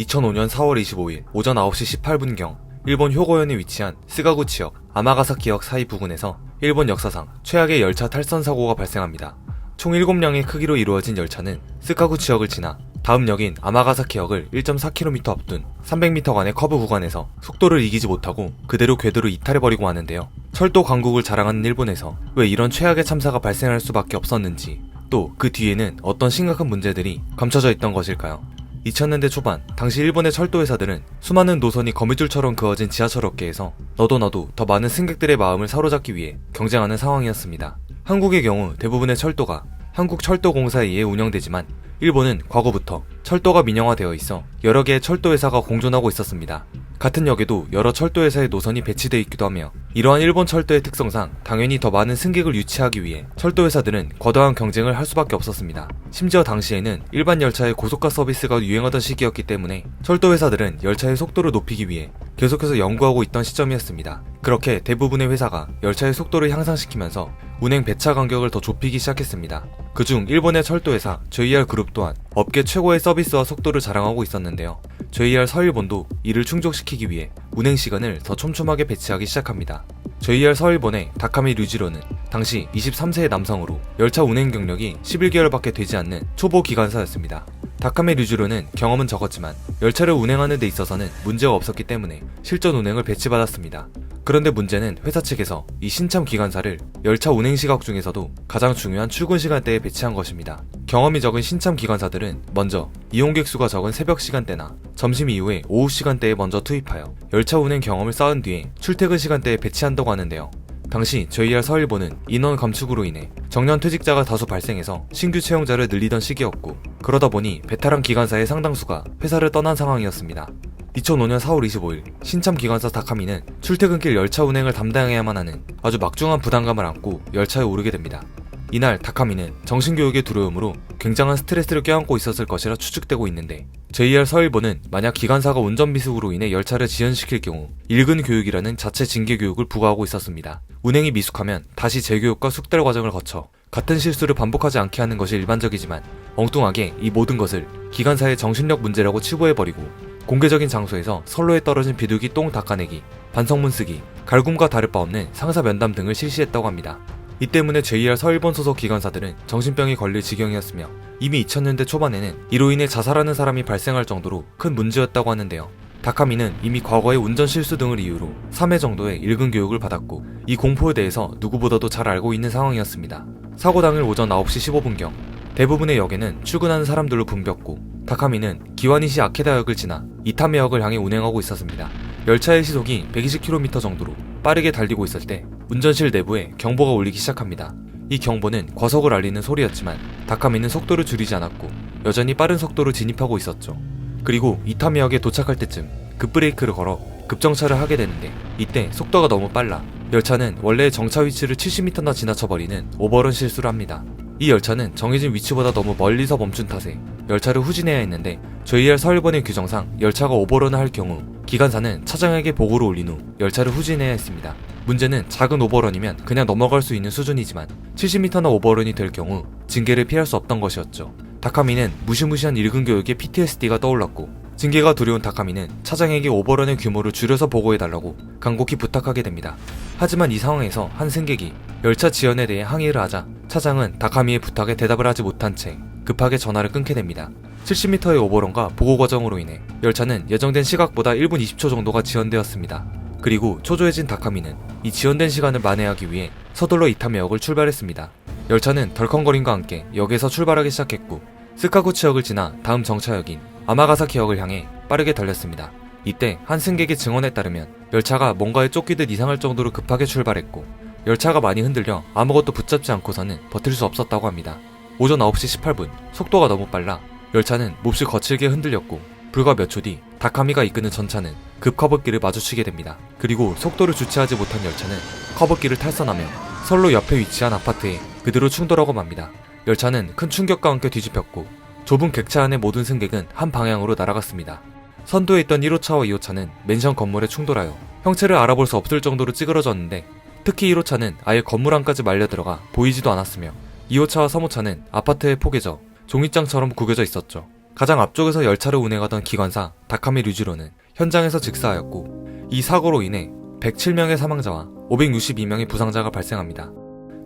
2005년 4월 25일 오전 9시 18분경 일본 효고현에 위치한 스가구치역, 아마가사키역 사이 부근에서 일본 역사상 최악의 열차 탈선 사고가 발생합니다. 총 7량의 크기로 이루어진 열차는 스가구치역을 지나 다음 역인 아마가사키역을 1.4km 앞둔 300m간의 커브 구간에서 속도를 이기지 못하고 그대로 궤도를 이탈해버리고 마는데요. 철도 강국을 자랑하는 일본에서 왜 이런 최악의 참사가 발생할 수밖에 없었는지, 또 그 뒤에는 어떤 심각한 문제들이 감춰져 있던 것일까요? 2000년대 초반, 당시 일본의 철도 회사들은 수많은 노선이 거미줄처럼 그어진 지하철 업계에서 너도 나도 더 많은 승객들의 마음을 사로잡기 위해 경쟁하는 상황이었습니다. 한국의 경우 대부분의 철도가 한국철도공사에 의해 운영되지만 일본은 과거부터 철도가 민영화되어 있어 여러 개의 철도 회사가 공존하고 있었습니다. 같은 역에도 여러 철도 회사의 노선이 배치되어 있기도 하며 이러한 일본 철도의 특성상 당연히 더 많은 승객을 유치하기 위해 철도 회사들은 거대한 경쟁을 할 수밖에 없었습니다. 심지어 당시에는 일반 열차의 고속화 서비스가 유행하던 시기였기 때문에 철도 회사들은 열차의 속도를 높이기 위해 계속해서 연구하고 있던 시점이었습니다. 그렇게 대부분의 회사가 열차의 속도를 향상시키면서 운행 배차 간격을 더 좁히기 시작했습니다. 그중 일본의 철도 회사 JR 그룹 또한 업계 최고의 서비스와 속도를 자랑하고 있었는데요. JR 서일본도 이를 충족시키기 위해 운행 시간을 더 촘촘하게 배치하기 시작합니다. JR 서일본의 다카미 류지로는 당시 23세의 남성으로 열차 운행 경력이 11개월밖에 되지 않는 초보 기관사였습니다. 다카미 류지로는 경험은 적었지만 열차를 운행하는 데 있어서는 문제가 없었기 때문에 실전 운행을 배치받았습니다. 그런데 문제는 회사 측에서 이 신참 기관사를 열차 운행 시각 중에서도 가장 중요한 출근 시간대에 배치한 것입니다. 경험이 적은 신참 기관사들은 먼저 이용객 수가 적은 새벽 시간대나 점심 이후에 오후 시간대에 먼저 투입하여 열차 운행 경험을 쌓은 뒤에 출퇴근 시간대에 배치한다고 하는데요. 당시 JR 서일본은 인원 감축으로 인해 정년 퇴직자가 다수 발생해서 신규 채용자를 늘리던 시기였고, 그러다 보니 베테랑 기관사의 상당수가 회사를 떠난 상황이었습니다. 2005년 4월 25일 신참 기관사 다카미는 출퇴근길 열차 운행을 담당해야만 하는 아주 막중한 부담감을 안고 열차에 오르게 됩니다. 이날 다카미는 정신교육의 두려움으로 굉장한 스트레스를 껴안고 있었을 것이라 추측되고 있는데, JR 서일본은 만약 기관사가 운전 미숙으로 인해 열차를 지연시킬 경우 일근 교육이라는 자체 징계 교육을 부과하고 있었습니다. 운행이 미숙하면 다시 재교육과 숙달 과정을 거쳐 같은 실수를 반복하지 않게 하는 것이 일반적이지만, 엉뚱하게 이 모든 것을 기관사의 정신력 문제라고 치부해버리고 공개적인 장소에서 선로에 떨어진 비둘기 똥 닦아내기, 반성문 쓰기, 갈굼과 다를 바 없는 상사 면담 등을 실시했다고 합니다. 이 때문에 JR 서일본 소속 기관사들은 정신병이 걸릴 지경이었으며 이미 2000년대 초반에는 이로 인해 자살하는 사람이 발생할 정도로 큰 문제였다고 하는데요. 다카미는 이미 과거의 운전 실수 등을 이유로 3회 정도의 일근 교육을 받았고 이 공포에 대해서 누구보다도 잘 알고 있는 상황이었습니다. 사고 당일 오전 9시 15분경 대부분의 역에는 출근하는 사람들로 붐볐고, 다카미는 기와니시 아케다역을 지나 이타메역을 향해 운행하고 있었습니다. 열차의 시속이 120km 정도로 빠르게 달리고 있을 때 운전실 내부에 경보가 울리기 시작합니다. 이 경보는 과속을 알리는 소리였지만 다카미는 속도를 줄이지 않았고 여전히 빠른 속도로 진입하고 있었죠. 그리고 이타메역에 도착할 때쯤 급브레이크를 걸어 급정차를 하게 되는데, 이때 속도가 너무 빨라 열차는 원래의 정차 위치를 70m나 지나쳐버리는 오버런 실수를 합니다. 이 열차는 정해진 위치보다 너무 멀리서 멈춘 탓에 열차를 후진해야 했는데, JR 서일본의 규정상 열차가 오버런을 할 경우 기관사는 차장에게 보고를 올린 후 열차를 후진해야 했습니다. 문제는 작은 오버런이면 그냥 넘어갈 수 있는 수준이지만 70m나 오버런이 될 경우 징계를 피할 수 없던 것이었죠. 다카미는 무시무시한 일근 교육에 PTSD가 떠올랐고, 징계가 두려운 다카미는 차장에게 오버런의 규모를 줄여서 보고해달라고 간곡히 부탁하게 됩니다. 하지만 이 상황에서 한 승객이 열차 지연에 대해 항의를 하자 차장은 다카미의 부탁에 대답을 하지 못한 채 급하게 전화를 끊게 됩니다. 70m의 오버런과 보고 과정으로 인해 열차는 예정된 시각보다 1분 20초 정도가 지연되었습니다. 그리고 초조해진 다카미는 이 지연된 시간을 만회하기 위해 서둘러 이타메역을 출발했습니다. 열차는 덜컹거림과 함께 역에서 출발하기 시작했고, 스카구치역을 지나 다음 정차역인 아마가사키역을 향해 빠르게 달렸습니다. 이때 한 승객의 증언에 따르면 열차가 뭔가에 쫓기듯 이상할 정도로 급하게 출발했고, 열차가 많이 흔들려 아무것도 붙잡지 않고서는 버틸 수 없었다고 합니다. 오전 9시 18분 속도가 너무 빨라 열차는 몹시 거칠게 흔들렸고, 불과 몇 초 뒤 다카미가 이끄는 전차는 급 커브길을 마주치게 됩니다. 그리고 속도를 주체하지 못한 열차는 커브길을 탈선하며 선로 옆에 위치한 아파트에 그대로 충돌하고 맙니다. 열차는 큰 충격과 함께 뒤집혔고 좁은 객차 안의 모든 승객은 한 방향으로 날아갔습니다. 선도에 있던 1호차와 2호차는 맨션 건물에 충돌하여 형체를 알아볼 수 없을 정도로 찌그러졌는데, 특히 1호차는 아예 건물 안까지 말려 들어가 보이지도 않았으며 2호차와 3호차는 아파트에 포개져 종잇장처럼 구겨져 있었죠. 가장 앞쪽에서 열차를 운행하던 기관사 다카미 류지로는 현장에서 즉사하였고, 이 사고로 인해 107명의 사망자와 562명의 부상자가 발생합니다.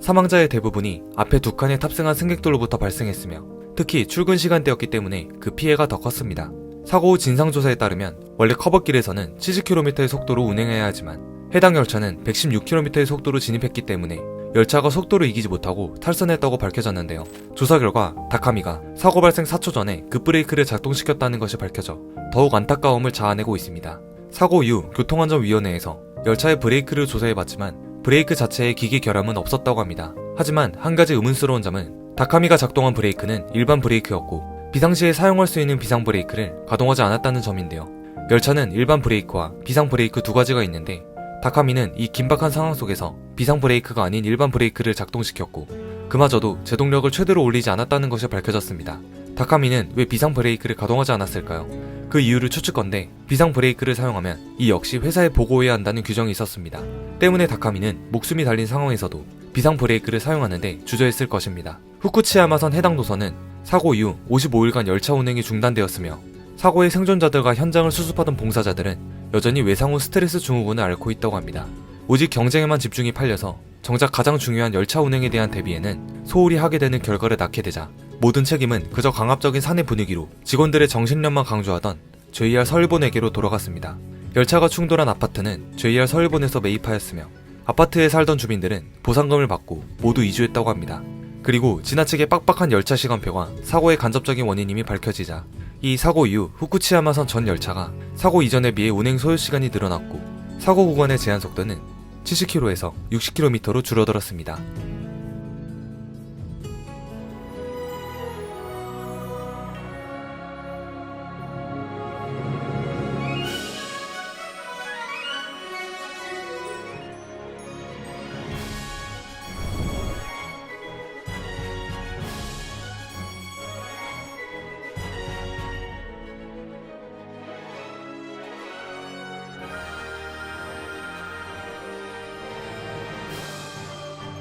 사망자의 대부분이 앞에 두 칸에 탑승한 승객들로부터 발생했으며, 특히 출근 시간대였기 때문에 그 피해가 더 컸습니다. 사고 후 진상조사에 따르면 원래 커버길에서는 70km의 속도로 운행해야 하지만 해당 열차는 116km의 속도로 진입했기 때문에 열차가 속도를 이기지 못하고 탈선했다고 밝혀졌는데요. 조사 결과 다카미가 사고 발생 4초 전에 급브레이크를 작동시켰다는 것이 밝혀져 더욱 안타까움을 자아내고 있습니다. 사고 이후 교통안전위원회에서 열차의 브레이크를 조사해봤지만 브레이크 자체에 기계 결함은 없었다고 합니다. 하지만 한 가지 의문스러운 점은 다카미가 작동한 브레이크는 일반 브레이크였고 비상시에 사용할 수 있는 비상 브레이크를 가동하지 않았다는 점인데요. 열차는 일반 브레이크와 비상 브레이크 두 가지가 있는데 다카미는 이 긴박한 상황 속에서 비상 브레이크가 아닌 일반 브레이크를 작동시켰고 그마저도 제동력을 최대로 올리지 않았다는 것이 밝혀졌습니다. 다카미는 왜 비상 브레이크를 가동하지 않았을까요? 그 이유를 추측건데 비상 브레이크를 사용하면 이 역시 회사에 보고해야 한다는 규정이 있었습니다. 때문에 다카미는 목숨이 달린 상황에서도 비상 브레이크를 사용하는데 주저했을 것입니다. 후쿠치야마선 해당 노선은 사고 이후 55일간 열차 운행이 중단되었으며 사고의 생존자들과 현장을 수습하던 봉사자들은 여전히 외상 후 스트레스 증후군을 앓고 있다고 합니다. 오직 경쟁에만 집중이 팔려서 정작 가장 중요한 열차 운행에 대한 대비에는 소홀히 하게 되는 결과를 낳게 되자 모든 책임은 그저 강압적인 사내 분위기로 직원들의 정신력만 강조하던 JR 서울본에게로 돌아갔습니다. 열차가 충돌한 아파트는 JR 서울본에서 매입하였으며 아파트에 살던 주민들은 보상금을 받고 모두 이주했다고 합니다. 그리고 지나치게 빡빡한 열차 시간표가 사고의 간접적인 원인임이 밝혀지자 이 사고 이후 후쿠치야마선 전 열차가 사고 이전에 비해 운행 소요 시간이 늘어났고 사고 구간의 제한 속도는 70km에서 60km로 줄어들었습니다.